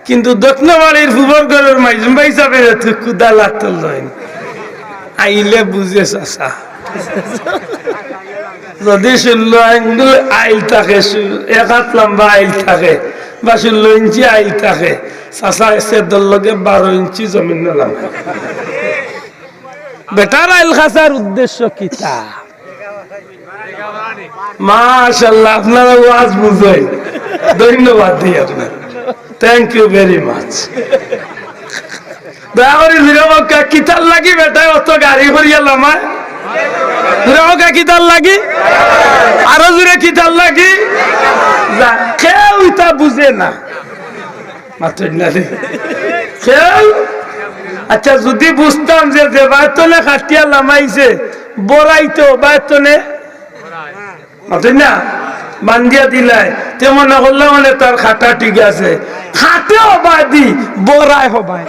কিন্তু দক্ষিণবাড়ির ফুবর ঘরের মাইজুম ভাই হিসাবে কুদা লাগতো লইন আইলে বুঝে চাষা যদি 16 আঙ্গুল আইল থাকে 1 হাত লম্বা আইল থাকে বা 16 ইঞ্চি আইল থাকে চাষা এসে দল লগে 12 ইঞ্চি জমিন নিলাম বেটার আইল খাসার উদ্দেশ্য কিতা মাশাআল্লাহ আপনারা ওয়াজ বুঝেন ধন্যবাদ দিই আপনার থ্যাংক ইউ ভেরি মাচ দাওরি জিরামকা কিতাল লাগি বেটা অত গাড়ি করিয়ালাম জিরামকা কিতাল লাগি আরো জুরে কিতাল লাগি যা কেউ তা বুঝে না মাত্র না কেউ আচ্ছা যদি বুঝতাম যে দেবায়তনে খাটিয়া লামাইছে বড়াইতো বায়তনে মাত্র না বান্ধিয়া দিলাই তে মনে করলে মানে তার খাটা ঠিক আছে খাটে হবাই দি বড়াই হবাই